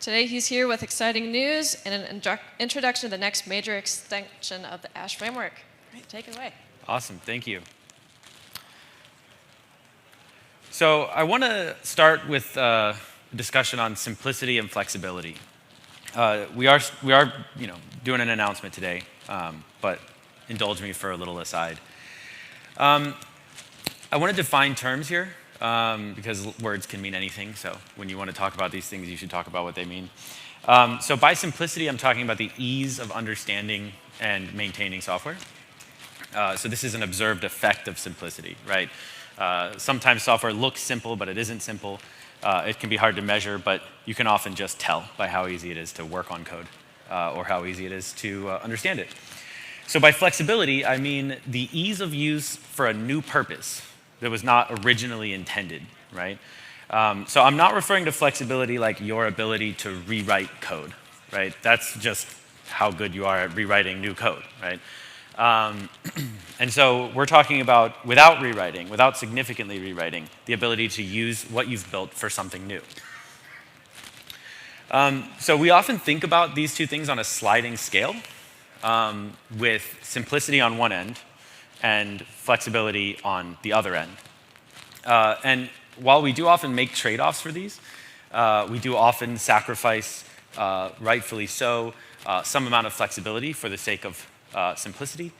Today he's here with exciting news and an introduction to the next major extension of the Ash framework. All right, take it away. Awesome, thank you. So I want to start with a discussion on simplicity and flexibility. We are doing an announcement today, but indulge me for a little aside. I want to define terms here because words can mean anything. So when you want to talk about these things, you should talk about what they mean. So by simplicity, I'm talking about the ease of understanding and maintaining software. So this is an observed effect of simplicity, right? Sometimes software looks simple, but it isn't simple. It can be hard to measure, but you can often just tell by how easy it is to work on code or how easy it is to understand it. So by flexibility, I mean the ease of use for a new purpose that was not originally intended, right? So I'm not referring to flexibility like your ability to rewrite code, right? That's just how good you are at rewriting new code, right? And so we're talking about without rewriting, without significantly rewriting, the ability to use what you've built for something new. So we often think about these two things on a sliding scale, with simplicity on one end and flexibility on the other end. And while we do often make trade-offs for these, we do often sacrifice, rightfully so, some amount of flexibility for the sake of simplicity.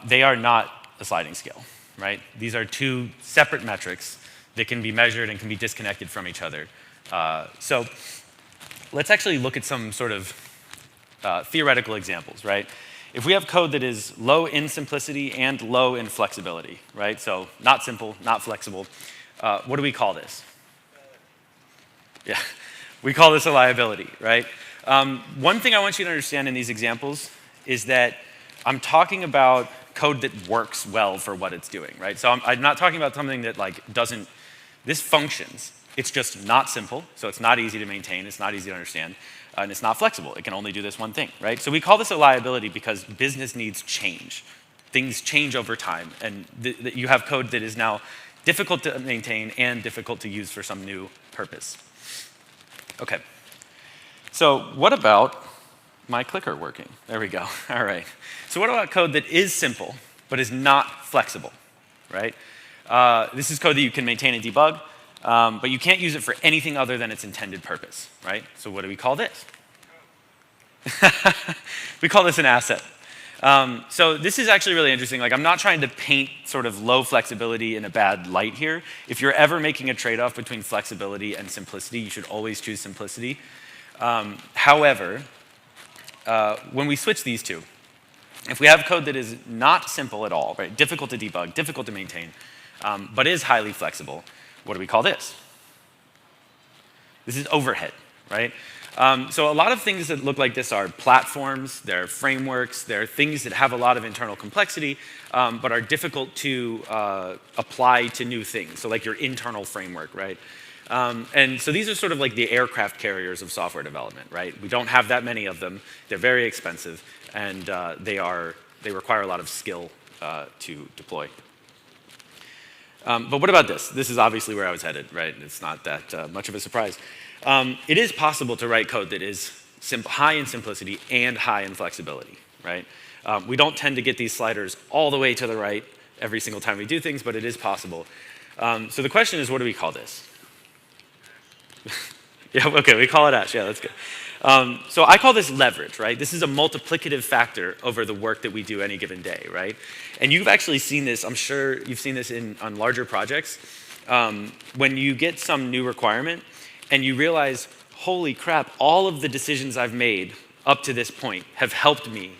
They are not a sliding scale, right? These are two separate metrics that can be measured and can be disconnected from each other. So let's actually look at some sort of theoretical examples, right? If we have code that is low in simplicity and low in flexibility, right? So not simple, not flexible. What do we call this? Yeah, we call this a liability, right? One thing I want you to understand in these examples is that I'm talking about code that works well for what it's doing, right? So I'm not talking about something that this functions. It's just not simple, so it's not easy to maintain, it's not easy to understand, and it's not flexible. It can only do this one thing, right? So we call this a liability because business needs change. Things change over time, and you have code that is now difficult to maintain and difficult to use for some new purpose. Okay, so what about my clicker working? There we go, all right. So what about code that is simple, but is not flexible, right? This is code that you can maintain and debug, but you can't use it for anything other than its intended purpose, right? So what do we call this? We call this an asset. So this is actually really interesting. Like, I'm not trying to paint sort of low flexibility in a bad light here. If you're ever making a trade-off between flexibility and simplicity, you should always choose simplicity. However, when we switch these two, if we have code that is not simple at all, right, difficult to debug, difficult to maintain, but is highly flexible, what do we call this? This is overhead, right? So a lot of things that look like this are platforms, they're frameworks, they're things that have a lot of internal complexity, but are difficult to apply to new things. So like your internal framework, right? And so these are sort of like the aircraft carriers of software development, right? We don't have that many of them. They're very expensive, and they require a lot of skill to deploy. But what about this? This is obviously where I was headed, right? It's not that much of a surprise. It is possible to write code that is high in simplicity and high in flexibility, right? We don't tend to get these sliders all the way to the right every single time we do things, but it is possible. So the question is, what do we call this? Yeah, okay, we call it Ash. Yeah, that's good. So I call this leverage, right? This is a multiplicative factor over the work that we do any given day, right? And you've actually seen this, I'm sure you've seen this on larger projects. When you get some new requirement and you realize, holy crap, all of the decisions I've made up to this point have helped me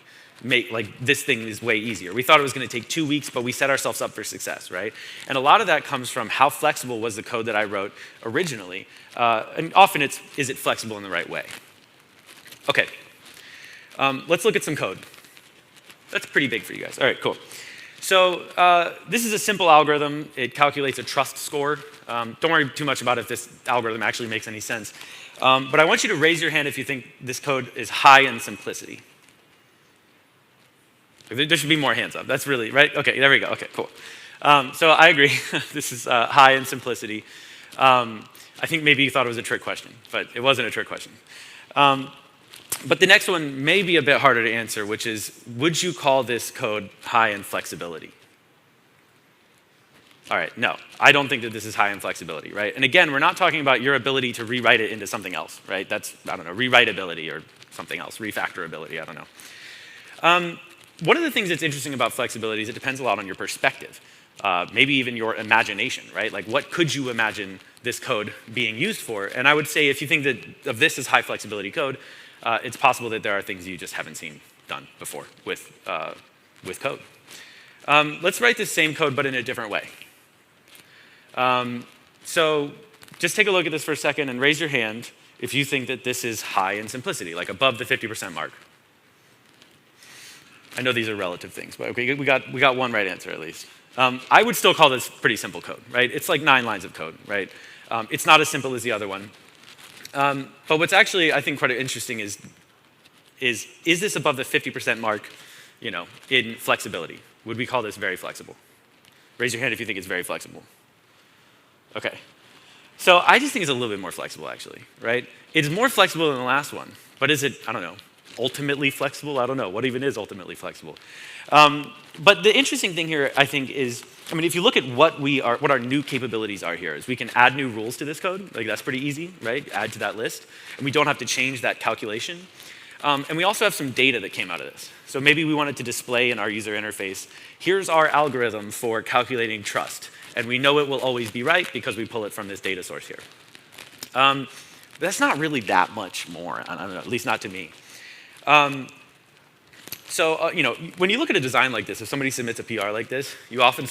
make, this thing is way easier. We thought it was going to take 2 weeks, but we set ourselves up for success, right? And a lot of that comes from how flexible was the code that I wrote originally. And often is it flexible in the right way? Okay, let's look at some code. That's pretty big for you guys. All right, cool. So this is a simple algorithm. It calculates a trust score. Don't worry too much about if this algorithm actually makes any sense. But I want you to raise your hand if you think this code is high in simplicity. There should be more hands up. That's really, right? Okay, there we go. Okay, cool. So I agree. This is high in simplicity. I think maybe you thought it was a trick question, but it wasn't a trick question. But the next one may be a bit harder to answer, which is, would you call this code high in flexibility? All right, no, I don't think that this is high in flexibility, right? And again, we're not talking about your ability to rewrite it into something else, right? That's, I don't know, rewritability or something else, refactorability, I don't know. One of the things that's interesting about flexibility is it depends a lot on your perspective, maybe even your imagination, right? Like, what could you imagine this code being used for? And I would say if you think that of this as high flexibility code, it's possible that there are things you just haven't seen done before with code. Let's write this same code, but in a different way. So just take a look at this for a second and raise your hand if you think that this is high in simplicity, like above the 50% mark. I know these are relative things, but okay, we got one right answer at least. I would still call this pretty simple code, right? It's like 9 lines of code, right? It's not as simple as the other one. But what's actually, I think, quite interesting is this above the 50% mark, in flexibility? Would we call this very flexible? Raise your hand if you think it's very flexible. Okay. So I just think it's a little bit more flexible, actually, right? It's more flexible than the last one, but is it, I don't know, ultimately flexible? I don't know. What even is ultimately flexible? But the interesting thing here, I think, is, if you look at what our new capabilities are here, is we can add new rules to this code. Like, that's pretty easy, right? Add to that list. And we don't have to change that calculation. And we also have some data that came out of this. So maybe we wanted to display in our user interface, here's our algorithm for calculating trust. And we know it will always be right because we pull it from this data source here. That's not really that much more, I don't know, at least not to me. So when you look at a design like this, if somebody submits a PR like this, you often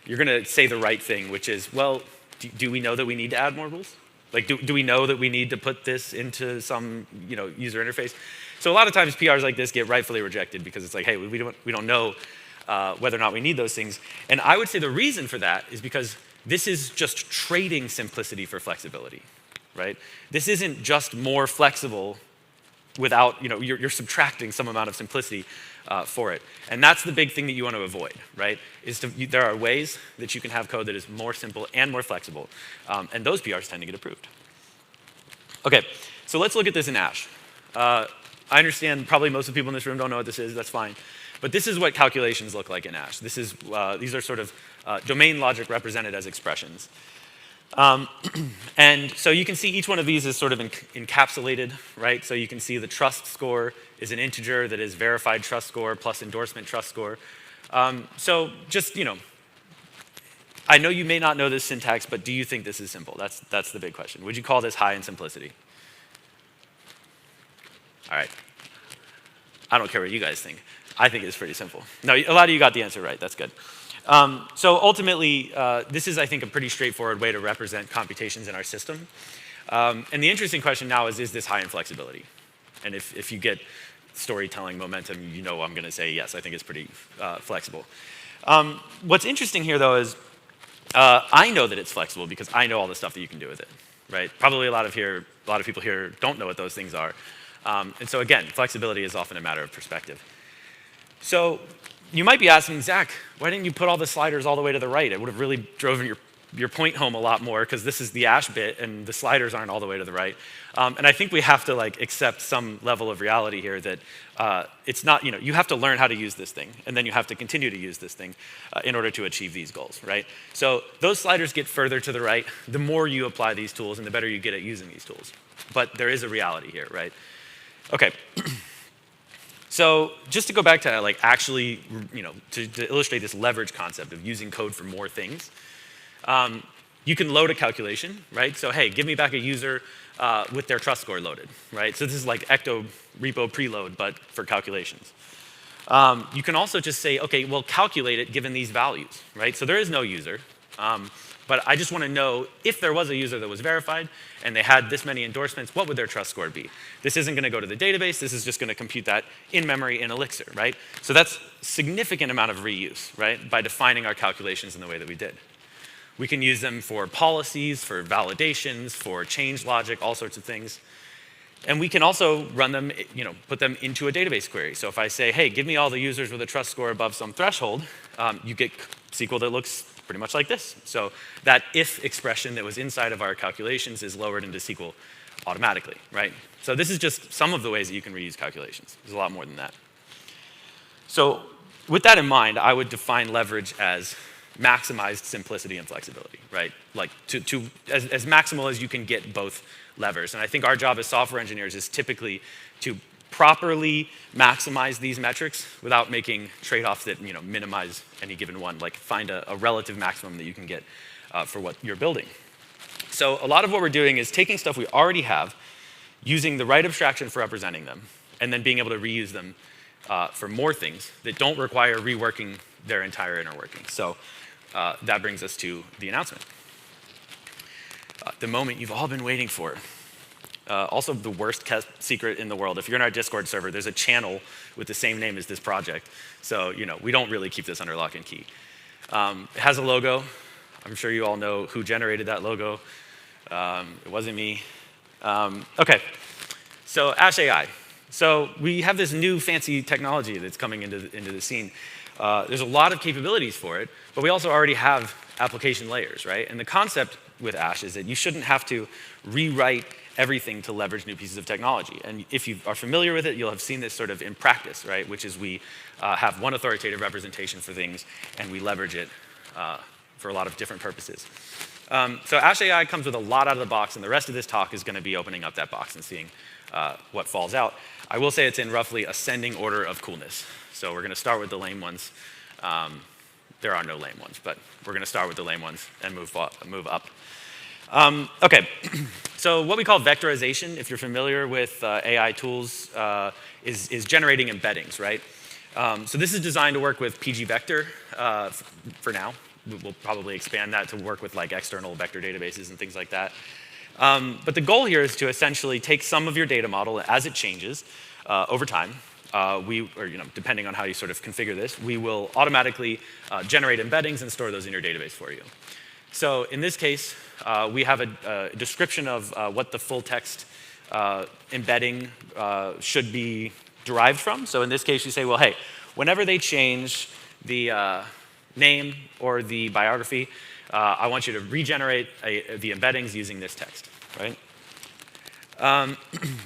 you're going to say the right thing, which is, well, do we know that we need to add more rules? Like, do we know that we need to put this into some user interface? So a lot of times PRs like this get rightfully rejected because it's like, hey, we don't know whether or not we need those things. And I would say the reason for that is because this is just trading simplicity for flexibility, right? This isn't just more flexible without, you're subtracting some amount of simplicity for it. And that's the big thing that you want to avoid, right? There are ways that you can have code that is more simple and more flexible. And those PRs tend to get approved. Okay, so let's look at this in Ash. I understand probably most of the people in this room don't know what this is. That's fine. But this is what calculations look like in Ash. These are sort of domain logic represented as expressions. And so you can see each one of these is sort of encapsulated, right? So you can see the trust score is an integer that is verified trust score plus endorsement trust score. So just, I know you may not know this syntax, but do you think this is simple? That's the big question. Would you call this high in simplicity? All right. I don't care what you guys think. I think it's pretty simple. No, a lot of you got the answer right. That's good. So ultimately, this is, I think, a pretty straightforward way to represent computations in our system. And the interesting question now is this high in flexibility? And if you get storytelling momentum, I'm going to say yes, I think it's pretty flexible. What's interesting here, though, is I know that it's flexible because I know all the stuff that you can do with it, right? Probably a lot of people here don't know what those things are. And so again, flexibility is often a matter of perspective. So you might be asking, Zach, why didn't you put all the sliders all the way to the right? It would have really driven your point home a lot more because this is the Ash bit and the sliders aren't all the way to the right. And I think we have to accept some level of reality here that it's not, you have to learn how to use this thing and then you have to continue to use this thing in order to achieve these goals, right? So those sliders get further to the right the more you apply these tools and the better you get at using these tools. But there is a reality here, right? Okay. So just to go back to actually, to illustrate this leverage concept of using code for more things, you can load a calculation, right? So hey, give me back a user with their trust score loaded, right? So this is like ecto repo preload, but for calculations. You can also just say, okay, well, calculate it given these values, right? So there is no user, but I just want to know if there was a user that was verified and they had this many endorsements, what would their trust score be? This isn't going to go to the database. This is just going to compute that in memory in Elixir, right? So that's a significant amount of reuse, right, by defining our calculations in the way that we did. We can use them for policies, for validations, for change logic, all sorts of things. And we can also run them, put them into a database query. So if I say, hey, give me all the users with a trust score above some threshold, you get SQL that looks pretty much like this. So that if expression that was inside of our calculations is lowered into SQL automatically, right? So this is just some of the ways that you can reuse calculations. There's a lot more than that. So with that in mind, I would define leverage as maximized simplicity and flexibility, right? Like as maximal as you can get both levers. And I think our job as software engineers is typically to properly maximize these metrics without making trade-offs that minimize any given one, like find a relative maximum that you can get for what you're building. So a lot of what we're doing is taking stuff we already have, using the right abstraction for representing them, and then being able to reuse them for more things that don't require reworking their entire inner workings. So that brings us to the announcement. The moment you've all been waiting for. Also the worst kept secret in the world. If you're in our Discord server, there's a channel with the same name as this project. So we don't really keep this under lock and key. It has a logo. I'm sure you all know who generated that logo. It wasn't me. Okay, so Ash AI. So we have this new fancy technology that's coming into the scene. There's a lot of capabilities for it, but we also already have application layers, right? And the concept with Ash is that you shouldn't have to rewrite everything to leverage new pieces of technology. And if you are familiar with it, you'll have seen this sort of in practice, right? Which is we have one authoritative representation for things, and we leverage it for a lot of different purposes. So Ash AI comes with a lot out of the box, and the rest of this talk is going to be opening up that box and seeing what falls out. I will say it's in roughly ascending order of coolness. So we're going to start with the lame ones. There are no lame ones, but we're going to start with the lame ones and move up. Okay, so what we call vectorization, if you're familiar with AI tools, is generating embeddings, right? So this is designed to work with PG vector for now. We'll probably expand that to work with like external vector databases and things like that. But the goal here is to essentially take some of your data model as it changes over time. Depending on how you sort of configure this, we will automatically generate embeddings and store those in your database for you. So in this case, we have a description of what the full text embedding should be derived from. So in this case, you say, well, hey, whenever they change the name or the biography, I want you to regenerate the embeddings using this text, right?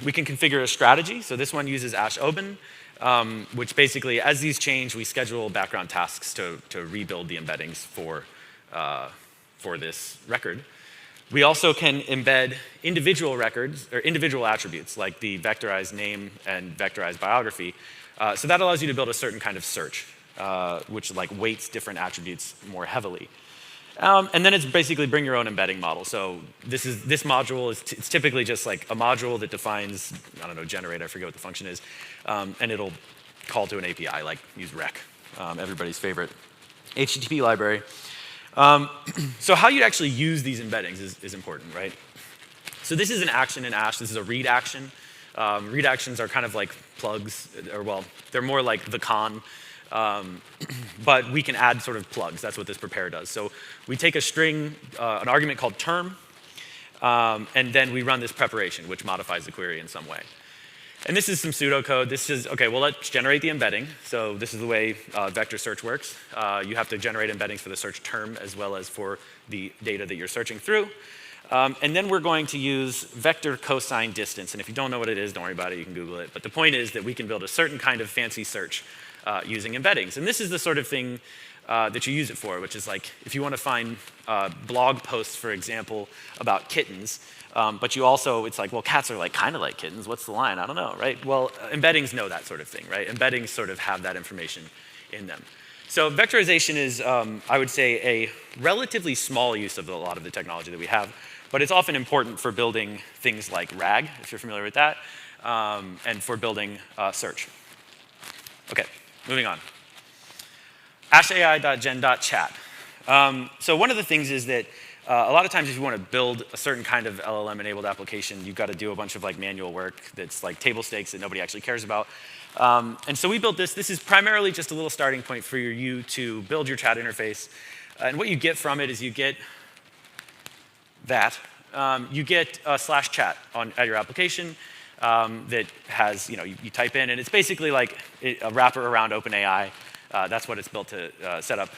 We can configure a strategy. So this one uses Ash Open, which basically, as these change, we schedule background tasks to rebuild the embeddings for this record. We also can embed individual records or individual attributes like the vectorized name and vectorized biography. So that allows you to build a certain kind of search, which like weights different attributes more heavily. And then it's basically bring your own embedding model. So this module it's typically just like a module that defines, I don't know, generate, I forget what the function is, and it'll call to an API, like use rec, everybody's favorite HTTP library. So how you actually use these embeddings is important, right? So this is an action in Ash. This is a read action. Read actions are kind of like plugs, or well, they're more like the con. But we can add sort of plugs. That's what this prepare does. So we take a string, an argument called term, and then we run this preparation, which modifies the query in some way. And this is some pseudocode. This is, okay, well, let's generate the embedding. So this is the way vector search works. You have to generate embeddings for the search term as well as for the data that you're searching through. And then we're going to use vector cosine distance. And if you don't know what it is, don't worry about it. You can Google it. But the point is that we can build a certain kind of fancy search using embeddings. And this is the sort of thing that you use it for, which is like if you want to find blog posts, for example, about kittens, but you also, it's like, well, cats are like kind of like kittens. What's the line? I don't know, right? Well, embeddings know that sort of thing, right? Embeddings sort of have that information in them. So vectorization is, I would say, a relatively small use of a lot of the technology that we have, but it's often important for building things like RAG, if you're familiar with that, and for building search. Okay, moving on. AshAI.gen.chat. So one of the things is that a lot of times if you want to build a certain kind of LLM-enabled application, you've got to do a bunch of like manual work that's like table stakes that nobody actually cares about. And so we built this. This is primarily just a little starting point for you to build your chat interface. And what you get from it is you get that. You get /chat at your application that has, you type in, and it's basically like a wrapper around OpenAI. That's what it's built to set up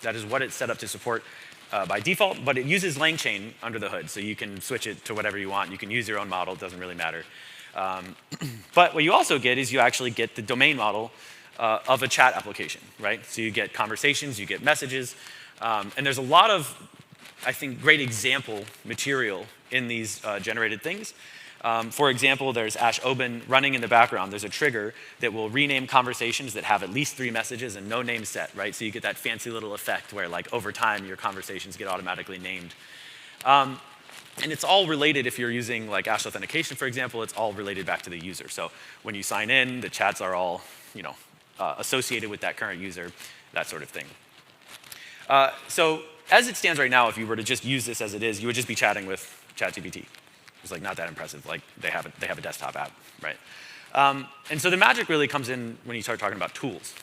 That is what it's set up to support by default, but it uses LangChain under the hood, so you can switch it to whatever you want. You can use your own model, it doesn't really matter. But what you also get is you actually get the domain model of a chat application, right? So you get conversations, you get messages, and there's a lot of, I think, great example material in these generated things. For example, there's Ash Oben running in the background. There's a trigger that will rename conversations that have at least 3 messages and no name set, right? So you get that fancy little effect where, like, over time, your conversations get automatically named. And it's all related. If you're using like Ash authentication, for example, it's all related back to the user. So when you sign in, the chats are all, associated with that current user, that sort of thing. So as it stands right now, if you were to just use this as it is, you would just be chatting with ChatGPT. It's like not that impressive. Like they have a desktop app, right? And so the magic really comes in when you start talking about tools.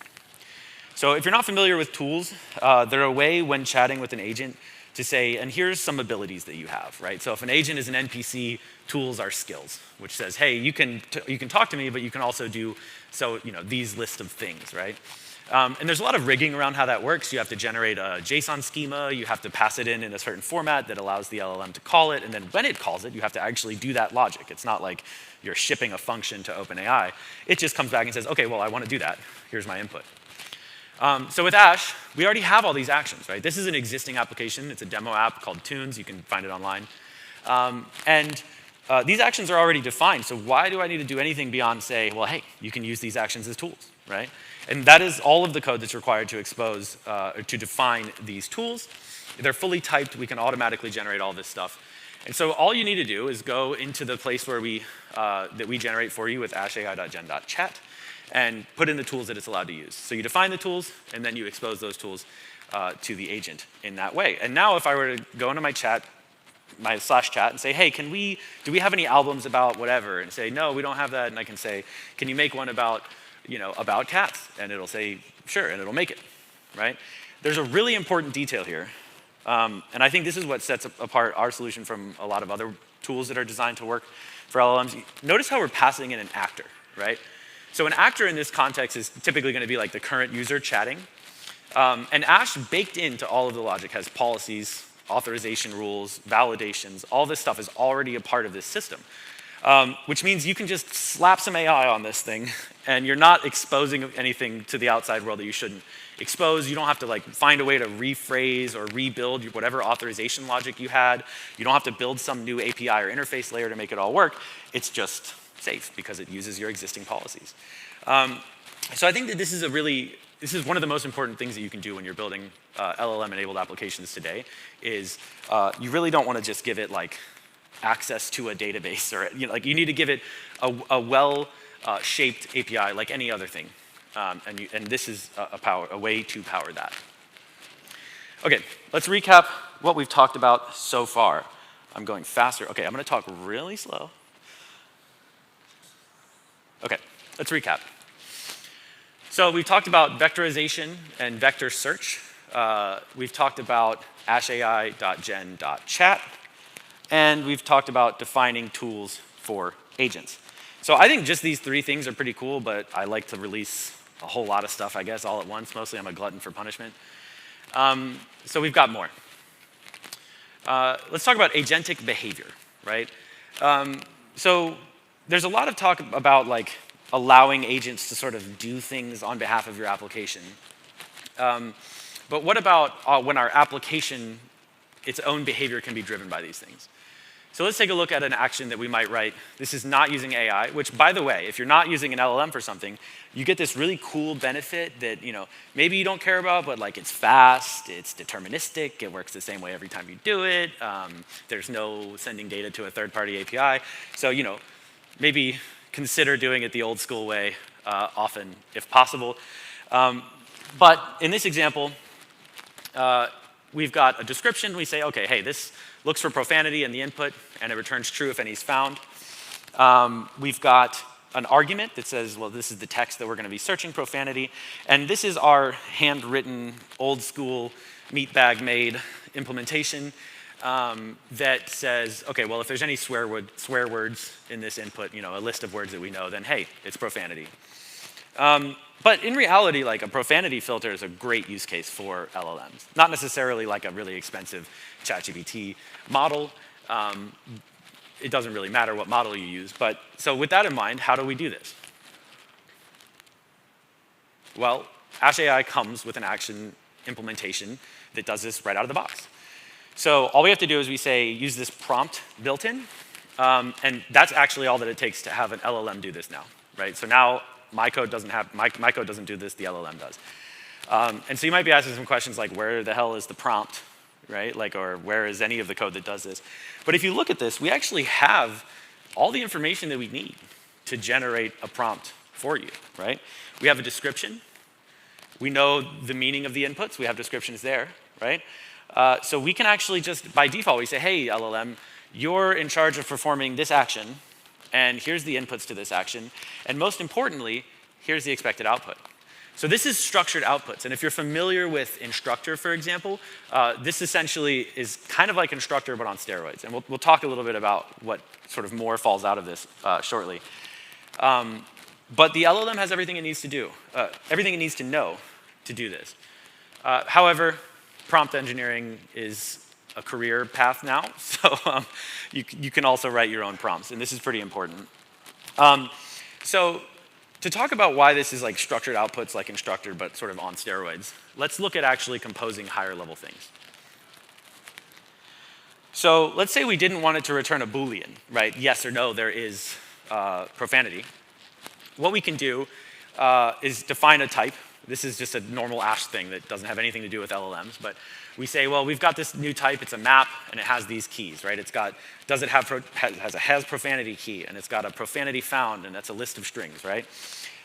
So if you're not familiar with tools, they're a way when chatting with an agent to say, and here's some abilities that you have, right? So if an agent is an NPC, tools are skills, which says, hey, you can talk to me, but you can also do these list of things, right? And there's a lot of rigging around how that works. You have to generate a JSON schema. You have to pass it in a certain format that allows the LLM to call it. And then when it calls it, you have to actually do that logic. It's not like you're shipping a function to OpenAI. It just comes back and says, OK, well, I want to do that. Here's my input. So with Ash, we already have all these actions, right? This is an existing application. It's a demo app called Tunes. You can find it online. These actions are already defined. So why do I need to do anything beyond say, well, hey, you can use these actions as tools, right? And that is all of the code that's required to expose, or to define these tools. They're fully typed. We can automatically generate all this stuff. And so all you need to do is go into the place where that we generate for you with ashai.gen.chat and put in the tools that it's allowed to use. So you define the tools, and then you expose those tools to the agent in that way. And now if I were to go into my chat, my /chat, and say, hey, do we have any albums about whatever? And say, no, we don't have that. And I can say, can you make one about cats? And it'll say, sure, and it'll make it, right? There's a really important detail here. And I think this is what sets apart our solution from a lot of other tools that are designed to work for LLMs. Notice how we're passing in an actor, right? So an actor in this context is typically going to be like the current user chatting. And Ash, baked into all of the logic, has policies, authorization rules, validations. All this stuff is already a part of this system, which means you can just slap some AI on this thing, and you're not exposing anything to the outside world that you shouldn't expose. You don't have to find a way to rephrase or rebuild whatever authorization logic you had. You don't have to build some new API or interface layer to make it all work. It's just safe because it uses your existing policies. So I think that this is one of the most important things that you can do when you're building LLM-enabled applications today. Is you really don't want to just give it access to a database, or you need to give it a well-shaped API like any other thing, and this is a way to power that. Okay, let's recap what we've talked about so far. I'm going faster. Okay, I'm going to talk really slow. Okay, let's recap. So we've talked about vectorization and vector search. We've talked about ashai.gen.chat. And we've talked about defining tools for agents. So I think just these 3 things are pretty cool, but I like to release a whole lot of stuff, I guess, all at once. Mostly I'm a glutton for punishment. So we've got more. Let's talk about agentic behavior, right? So there's a lot of talk about allowing agents to sort of do things on behalf of your application. But what about when our application, its own behavior can be driven by these things? So let's take a look at an action that we might write. This is not using AI, which, by the way, if you're not using an LLM for something, you get this really cool benefit that maybe you don't care about, but it's fast, it's deterministic, it works the same way every time you do it. There's no sending data to a third-party API. So maybe consider doing it the old school way often, if possible. But in this example, we've got a description. We say, OK, hey, this looks for profanity in the input, and it returns true if any is found. We've got an argument that says, well, this is the text that we're going to be searching, profanity. And this is our handwritten, old school, meat bag made implementation that says, OK, well, if there's any swear words in this input, a list of words that we know, then hey, it's profanity. But in reality, like a profanity filter is a great use case for LLMs. Not necessarily like a really expensive ChatGPT model. It doesn't really matter what model you use. But so with that in mind, how do we do this? Well, Ash AI comes with an action implementation that does this right out of the box. So all we have to do is we say, use this prompt built in. And that's actually all that it takes to have an LLM do this now, right? So now my code doesn't have, my code doesn't do this, the LLM does. And so you might be asking some questions like, where the hell is the prompt, right? Like, or where is any of the code that does this? But if you look at this, we actually have all the information that we need to generate a prompt for you, right? We have a description. We know the meaning of the inputs. We have descriptions there, right? So we can actually just, by default, we say, hey, LLM, you're in charge of performing this action, and here's the inputs to this action, and most importantly, here's the expected output. So this is structured outputs, and if you're familiar with Instructor, for example, this essentially is kind of like Instructor, but on steroids, and we'll talk a little bit about what sort of more falls out of this shortly. But the LLM has everything it needs to do, everything it needs to know to do this. However, prompt engineering is a career path now, so you can also write your own prompts, and this is pretty important. So to talk about why this is like structured outputs like Instructor, but sort of on steroids, let's look at actually composing higher level things. So let's say we didn't want it to return a Boolean, right? Yes or no, there is profanity. What we can do is define a type. This is just a normal Ash thing that doesn't have anything to do with LLMs, but we say, well, we've got this new type, it's a map, and it has these keys, right? It's got, does it have, has profanity key, and it's got a profanity found, and that's a list of strings, right?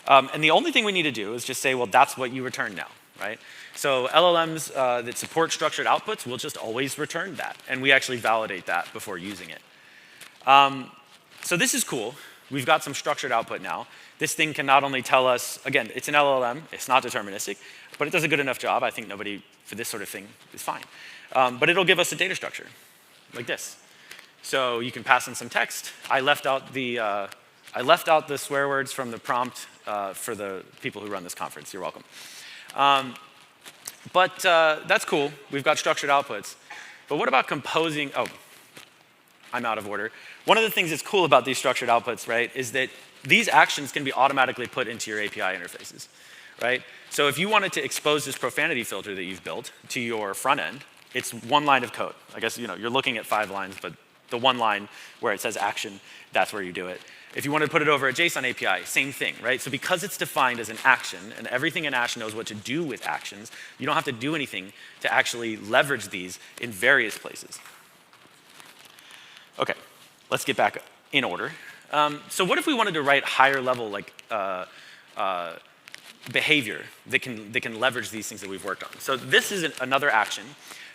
And the only thing we need to do is just say, well, that's what you return now, right? So LLMs that support structured outputs will just always return that, and we actually validate that before using it. So this is cool. We've got some structured output now. This thing can not only tell us, again, it's an LLM, it's not deterministic, but it does a good enough job. I think nobody, for this sort of thing, is fine. But it'll give us a data structure, like this. So you can pass in some text. I left out the swear words from the prompt for the people who run this conference. You're welcome. But that's cool. We've got structured outputs. But what about composing? Oh, I'm out of order. One of the things that's cool about these structured outputs, right, is that these actions can be automatically put into your API interfaces, right? So if you wanted to expose this profanity filter that you've built to your front end, it's one line of code. I guess you're looking at 5 lines, but the one line where it says action, that's where you do it. If you want to put it over a JSON API, same thing, right? So because it's defined as an action and everything in Ash knows what to do with actions, you don't have to do anything to actually leverage these in various places. Okay, let's get back in order. So what if we wanted to write higher level like behavior that can leverage these things that we've worked on? So this is another action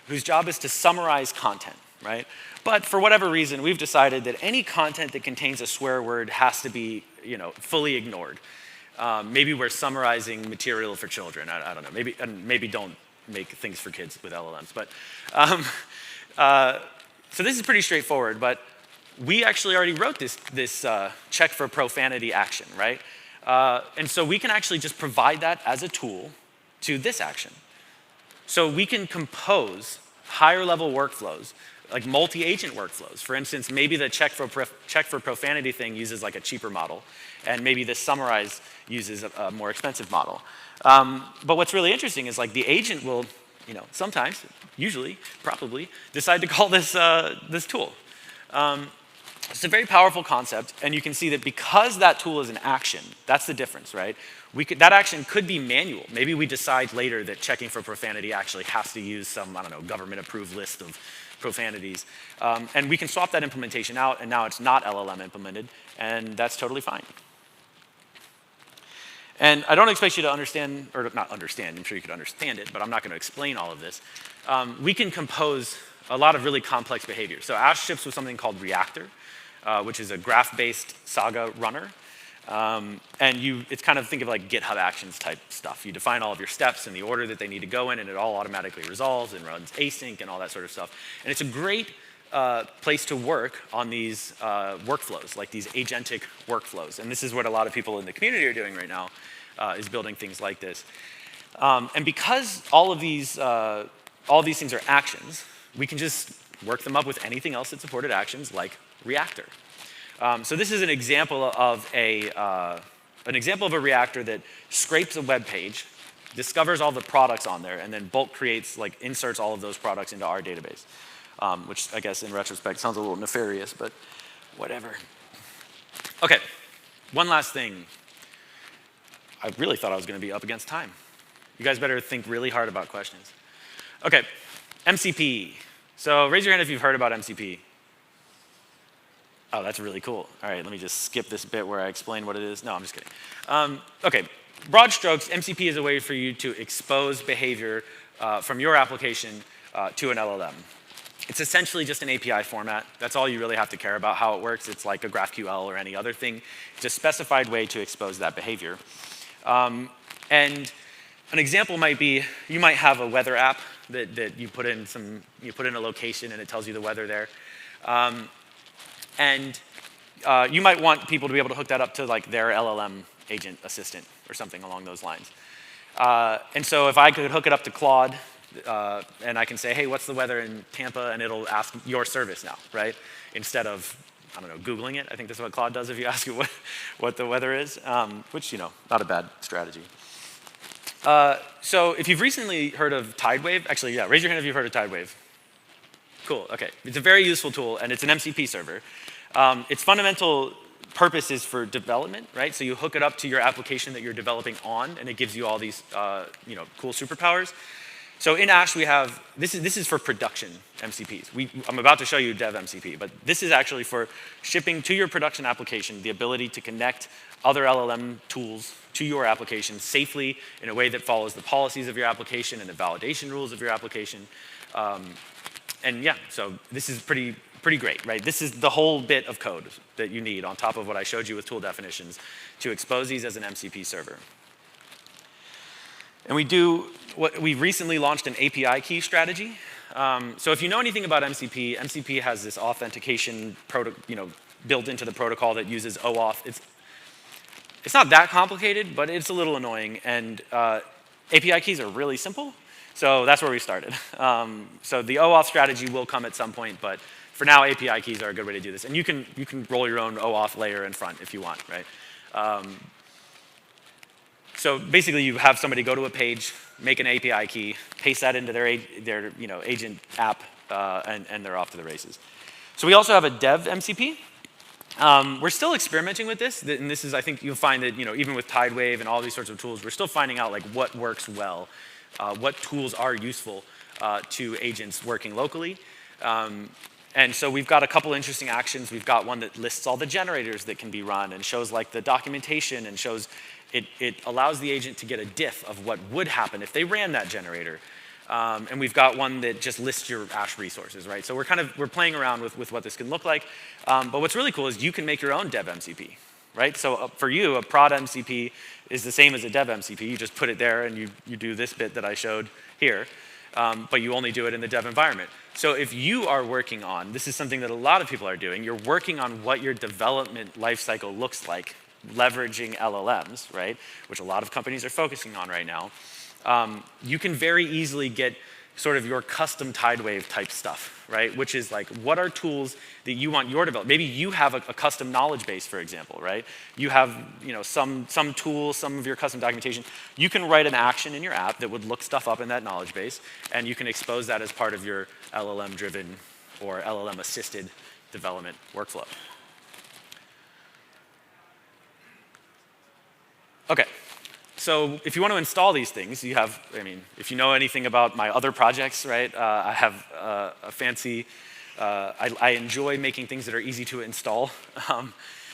whose job is to summarize content, right? But for whatever reason, we've decided that any content that contains a swear word has to be, fully ignored. Maybe we're summarizing material for children. I don't know. Maybe don't make things for kids with LLMs. But so this is pretty straightforward. But we actually already wrote this check for profanity action, right? And so we can actually just provide that as a tool to this action. So we can compose higher level workflows, like multi-agent workflows. For instance, maybe the check for profanity thing uses like a cheaper model, and maybe the summarize uses a more expensive model. But what's really interesting is like the agent will, sometimes, usually, probably, decide to call this tool. It's a very powerful concept, and you can see that because that tool is an action, that's the difference, right? That action could be manual. Maybe we decide later that checking for profanity actually has to use some, government-approved list of profanities. And we can swap that implementation out, and now it's not LLM implemented, and that's totally fine. And I don't expect you to understand, or not understand, I'm sure you could understand it, but I'm not going to explain all of this. We can compose a lot of really complex behavior. So Ash ships with something called Reactor, which is a graph-based Saga runner. And it's kind of, think of like GitHub Actions type stuff. You define all of your steps in the order that they need to go in, and it all automatically resolves and runs async and all that sort of stuff. And it's a great place to work on these workflows, like these agentic workflows. And this is what a lot of people in the community are doing right now. is building things like this. And because all these things are actions, we can just work them up with anything else that supported actions, like Reactor. So this is an example of a reactor that scrapes a web page, discovers all the products on there, and then bulk creates, like inserts all of those products into our database, which I guess in retrospect sounds a little nefarious, but whatever. Okay, one last thing. I really thought I was going to be up against time. You guys better think really hard about questions. Okay, MCP. So raise your hand if you've heard about MCP. Oh, that's really cool. All right, let me just skip this bit where I explain what it is. No, I'm just kidding. Okay, broad strokes, MCP is a way for you to expose behavior from your application to an LLM. It's essentially just an API format. That's all you really have to care about how it works. It's like a GraphQL or any other thing. It's a specified way to expose that behavior. And an example might be, you might have a weather app that you put in a location and it tells you the weather there. And you might want people to be able to hook that up to like their LLM agent assistant or something along those lines. And so if I could hook it up to Claude, and I can say, hey, what's the weather in Tampa? And it'll ask your service now, right? Instead of, I don't know, Googling it. I think that's what Claude does if you ask it what the weather is, which, not a bad strategy. So if you've recently heard of Tidewave, actually, yeah, raise your hand if you've heard of Tidewave. Cool, okay. It's a very useful tool, and it's an MCP server. Its fundamental purpose is for development, right? So you hook it up to your application that you're developing on, and it gives you all these, cool superpowers. So in Ash, we have, this is for production MCPs. I'm about to show you dev MCP, but this is actually for shipping to your production application the ability to connect other LLM tools to your application safely in a way that follows the policies of your application and the validation rules of your application. And yeah, so this is pretty great, right? This is the whole bit of code that you need on top of what I showed you with tool definitions to expose these as an MCP server. And we recently launched an API key strategy. So if you know anything about MCP, MCP has this authentication built into the protocol that uses OAuth. It's not that complicated, but it's a little annoying. And API keys are really simple. So that's where we started. So the OAuth strategy will come at some point, but for now, API keys are a good way to do this. And you can roll your own OAuth layer in front if you want, right? So basically, you have somebody go to a page, make an API key, paste that into their agent app, and they're off to the races. So we also have a dev MCP. We're still experimenting with this, and this is, I think you'll find that even with Tidewave and all these sorts of tools, we're still finding out like what works well, what tools are useful to agents working locally. And so we've got a couple interesting actions. We've got one that lists all the generators that can be run and shows like the documentation and shows it allows the agent to get a diff of what would happen if they ran that generator. And we've got one that just lists your Ash resources, right? So we're playing around with what this can look like. But what's really cool is you can make your own dev MCP, right? So for you, a prod MCP is the same as a dev MCP. You just put it there and you do this bit that I showed here. But you only do it in the dev environment. So if you are working on, this is something that a lot of people are doing, you're working on what your development lifecycle looks like, leveraging LLMs, right? Which a lot of companies are focusing on right now. You can very easily get sort of your custom Tidewave type stuff, right? Which is like, what are tools that you want your development? Maybe you have a custom knowledge base, for example, right? You have some tools, some of your custom documentation. You can write an action in your app that would look stuff up in that knowledge base, and you can expose that as part of your LLM-driven or LLM-assisted development workflow. Okay. So if you want to install these things, you have, if you know anything about my other projects, right, I have a fancy, I enjoy making things that are easy to install.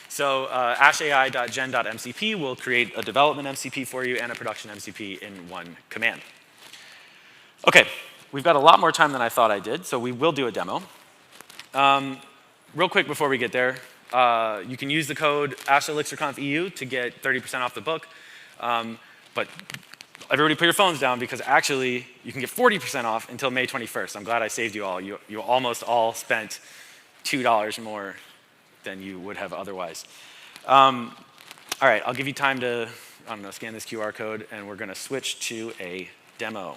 So ashai.gen.mcp will create a development MCP for you and a production MCP in one command. Okay, we've got a lot more time than I thought I did, so we will do a demo. Real quick before we get there, you can use the code AshElixirConf EU to get 30% off the book. But everybody put your phones down because actually you can get 40% off until May 21st. I'm glad I saved you all. You almost all spent $2 more than you would have otherwise. All right, I'll give you time to I don't know, scan this QR code, and we're going to switch to a demo.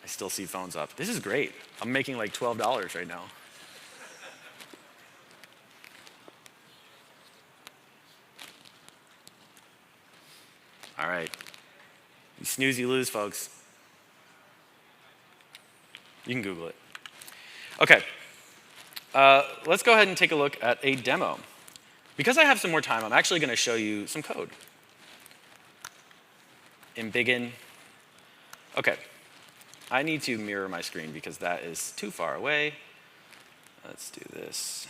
I still see phones up. This is great. I'm making like $12 right now. All right. You snooze, you lose, folks. You can Google it. Okay. Let's go ahead and take a look at a demo. Because I have some more time, I'm actually going to show you some code. Embiggen. Okay. I need to mirror my screen because that is too far away. Let's do this.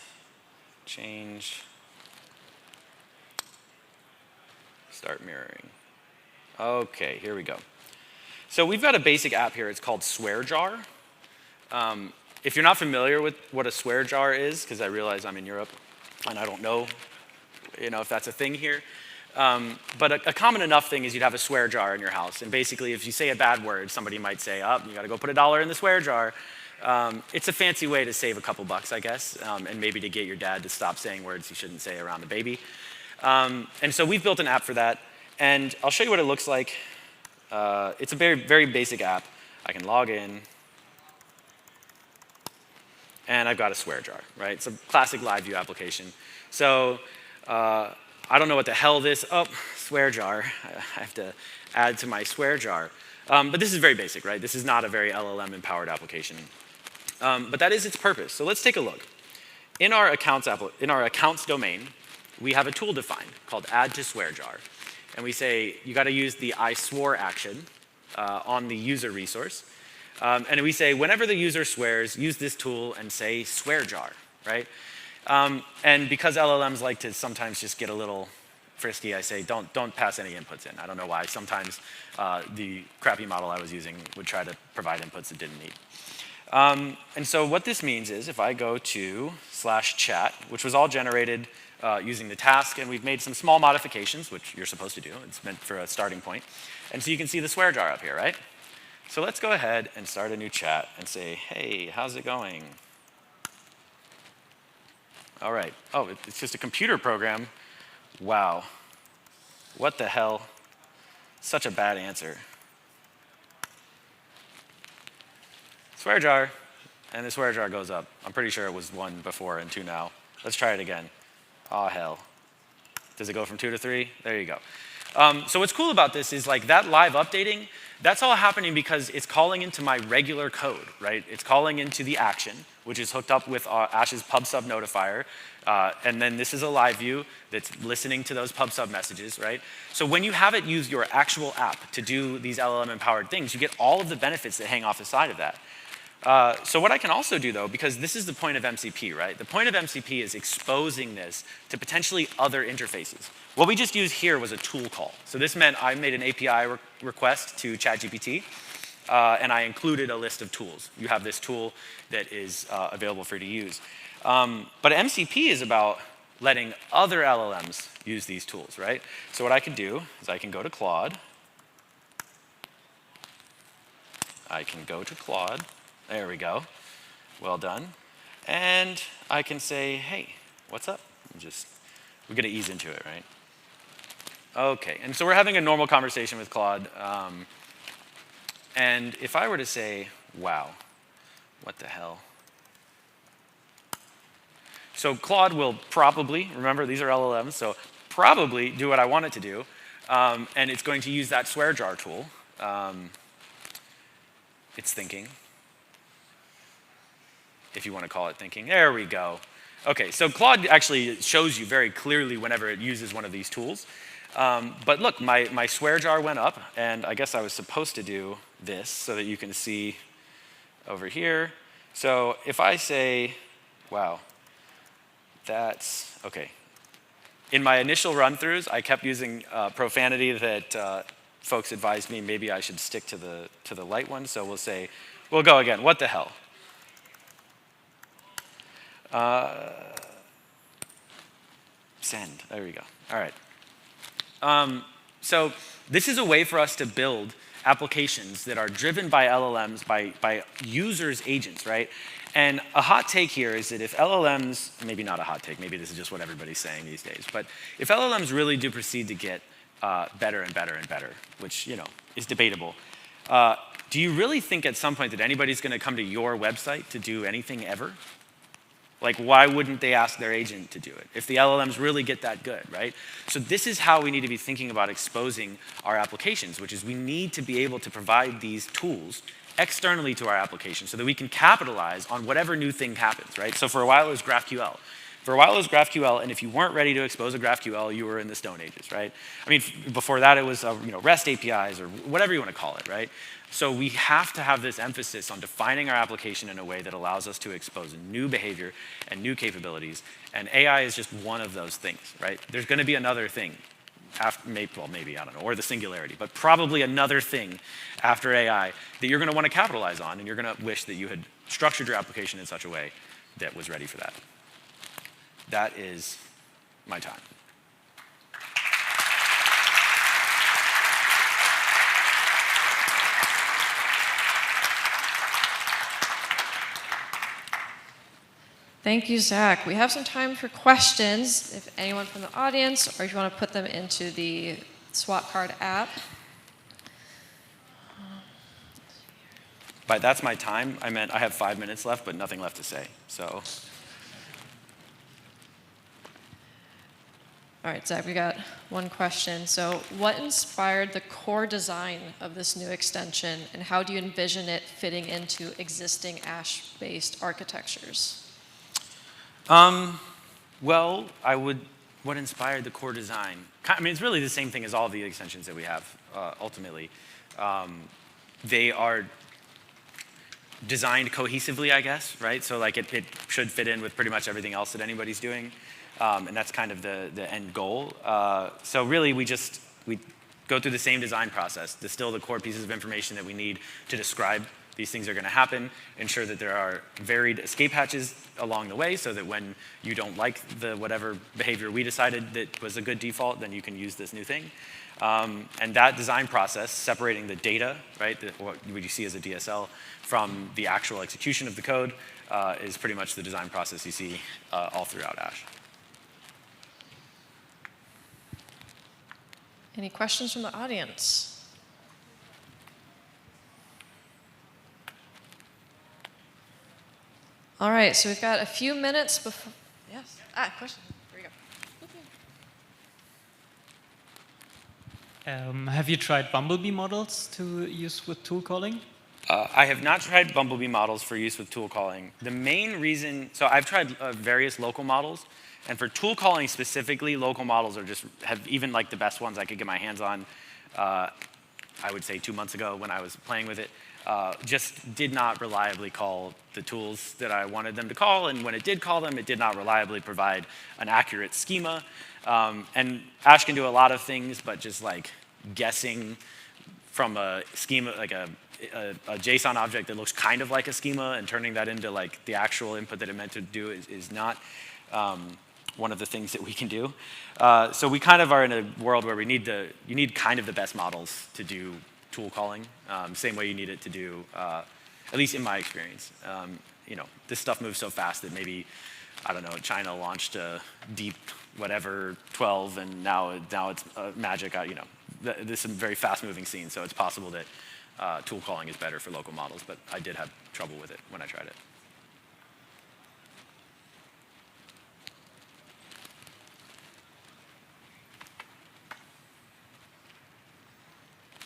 Change. Start mirroring. Okay, here we go. So we've got a basic app here. It's called Swear Jar. If you're not familiar with what a swear jar is, because I realize I'm in Europe and I don't know, if that's a thing here. But a common enough thing is you'd have a swear jar in your house. And basically, if you say a bad word, somebody might say, oh, you got to go put $1 in the swear jar. It's a fancy way to save a couple bucks, I guess, and maybe to get your dad to stop saying words he shouldn't say around the baby. And so we've built an app for that. And I'll show you what it looks like. It's a very, very basic app. I can log in. And I've got a swear jar, right? It's a classic live view application. So I don't know what the hell this, swear jar. I have to add to my swear jar. But this is very basic, right? This is not a very LLM-empowered application. But that is its purpose. So let's take a look. In our accounts domain, we have a tool defined called add to swear jar. And we say, you got to use the I swore action on the user resource. And we say, whenever the user swears, use this tool and say swear jar, right? And because LLMs like to sometimes just get a little frisky, I say, don't pass any inputs in. I don't know why. Sometimes the crappy model I was using would try to provide inputs it didn't need. And so what this means is if I go to /chat, which was all generated using the task, and we've made some small modifications, which you're supposed to do. It's meant for a starting point. And so you can see the swear jar up here, right? So let's go ahead and start a new chat and say, hey, how's it going? All right. Oh, it's just a computer program. Wow. What the hell? Such a bad answer. Swear jar. And the swear jar goes up. I'm pretty sure it was 1 before and 2 now. Let's try it again. Oh, hell. Does it go from 2 to 3? There you go. So what's cool about this is like that live updating, that's all happening because it's calling into my regular code, right? It's calling into the action, which is hooked up with Ash's pub/sub notifier. And then this is a live view that's listening to those pub/sub messages, right? So when you have it use your actual app to do these LLM-empowered things, you get all of the benefits that hang off the side of that. So what I can also do, though, because this is the point of MCP, right? The point of MCP is exposing this to potentially other interfaces. What we just used here was a tool call. So this meant I made an API request to ChatGPT, and I included a list of tools. You have this tool that is available for you to use. But MCP is about letting other LLMs use these tools, right? So what I can do is I can go to Claude. There we go. Well done. And I can say, hey, what's up? We're going to ease into it, right? Okay, and so we're having a normal conversation with Claude. And if I were to say, wow, what the hell? So Claude will probably, remember these are LLMs, so probably do what I want it to do. And it's going to use that swear jar tool. It's thinking. If you want to call it thinking. There we go. Okay, so Claude actually shows you very clearly whenever it uses one of these tools. But look, my swear jar went up, and I guess I was supposed to do this so that you can see over here. So if I say, wow, that's, okay. In my initial run-throughs, I kept using profanity that folks advised me maybe I should stick to the light one. So we'll go again. What the hell? Send. There we go. All right. So this is a way for us to build applications that are driven by LLMs, by users' agents, right? And a hot take here is that if LLMs, maybe not a hot take, maybe this is just what everybody's saying these days, but if LLMs really do proceed to get better and better and better, which is debatable, do you really think at some point that anybody's going to come to your website to do anything ever? Like, why wouldn't they ask their agent to do it if the LLMs really get that good, right? So this is how we need to be thinking about exposing our applications, which is we need to be able to provide these tools externally to our application so that we can capitalize on whatever new thing happens, right? So for a while it was GraphQL. For a while it was GraphQL, and if you weren't ready to expose a GraphQL, you were in the Stone Ages, right? I mean, before that it was REST APIs or whatever you want to call it, right? So we have to have this emphasis on defining our application in a way that allows us to expose new behavior and new capabilities, and AI is just one of those things, right? There's going to be another thing. Maybe, I don't know, or the singularity, but probably another thing after AI that you're going to want to capitalize on, and you're going to wish that you had structured your application in such a way that was ready for that. That is my time. Thank you, Zach. We have some time for questions, if anyone from the audience, or if you want to put them into the SWAT card app. By that's my time, I meant I have 5 minutes left, but nothing left to say, so. All right, Zach, we got one question. So what inspired the core design of this new extension, and how do you envision it fitting into existing Ash-based architectures? Well, what inspired the core design? I mean, it's really the same thing as all of the extensions that we have, ultimately. They are designed cohesively, I guess, right? So like it should fit in with pretty much everything else that anybody's doing. And that's kind of the end goal. So really, we go through the same design process, distill the core pieces of information that we need to describe these things are going to happen, ensure that there are varied escape hatches along the way so that when you don't like the whatever behavior we decided that was a good default, then you can use this new thing. And that design process, separating the data, right, what you see as a DSL, from the actual execution of the code, is pretty much the design process you see all throughout Ash. Any questions from the audience? All right, so we've got a few minutes before. Yes. Question. Here we go. Have you tried Bumblebee models to use with tool calling? I have not tried Bumblebee models for use with tool calling. The main reason, so I've tried various local models, and for tool calling specifically, local models have even like the best ones I could get my hands on, I would say 2 months ago when I was playing with it, just did not reliably call the tools that I wanted them to call, and when it did call them, it did not reliably provide an accurate schema. And Ash can do a lot of things, but just like guessing from a schema, like a JSON object that looks kind of like a schema and turning that into like the actual input that it meant to do is not one of the things that we can do. So we kind of are in a world where you need kind of the best models to do tool calling, same way you need it to do, at least in my experience. This stuff moves so fast that maybe, I don't know, China launched a deep whatever 12, and now it's magic. There's some very fast-moving scenes, so it's possible that tool calling is better for local models, but I did have trouble with it when I tried it.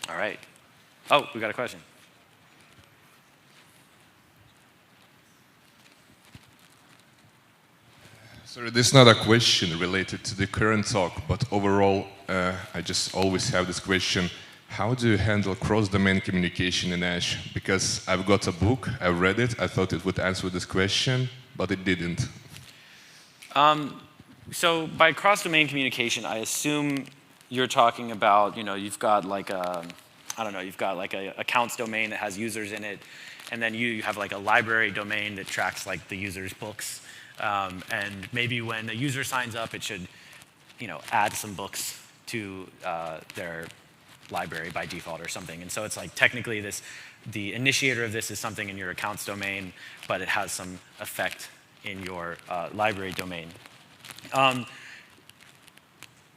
All right. Oh, we got a question. Sorry, this is not a question related to the current talk, but overall, I just always have this question. How do you handle cross-domain communication in Ash? Because I've got a book, I read it, I thought it would answer this question, but it didn't. So by cross-domain communication, I assume you're talking about, you've got like you've got like a accounts domain that has users in it, and then you have like a library domain that tracks like the user's books. And maybe when a user signs up, it should, add some books to their library by default or something. And so it's like technically this the initiator of this is something in your accounts domain, but it has some effect in your library domain.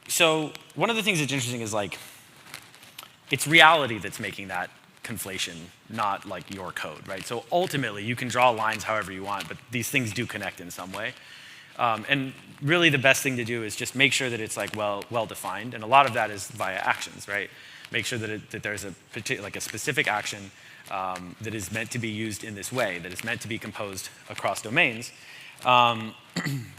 So one of the things that's interesting is like, it's reality that's making that conflation, not like your code, right? So ultimately, you can draw lines however you want, but these things do connect in some way. And really the best thing to do is just make sure that it's like well defined, and a lot of that is via actions, right? Make sure that there's a specific action that is meant to be used in this way, that is meant to be composed across domains.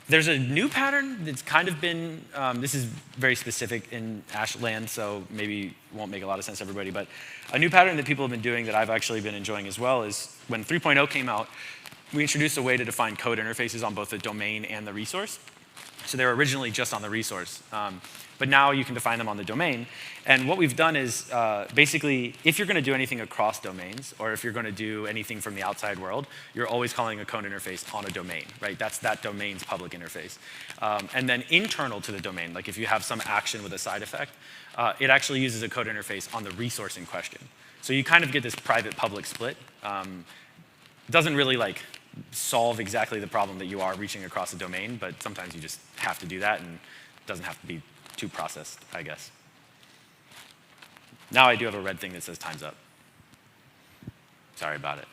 There's a new pattern that's kind of been, this is very specific in Ash land, so maybe won't make a lot of sense to everybody, but a new pattern that people have been doing that I've actually been enjoying as well is when 3.0 came out, we introduced a way to define code interfaces on both the domain and the resource. So they were originally just on the resource, but now you can define them on the domain. And what we've done is basically, if you're going to do anything across domains, or if you're going to do anything from the outside world, you're always calling a code interface on a domain, right? That's that domain's public interface. And then internal to the domain, like if you have some action with a side effect, it actually uses a code interface on the resource in question. So you kind of get this private-public split. It doesn't really like solve exactly the problem that you are reaching across a domain, but sometimes you just have to do that, and it doesn't have to be too processed, I guess. Now I do have a red thing that says time's up. Sorry about it.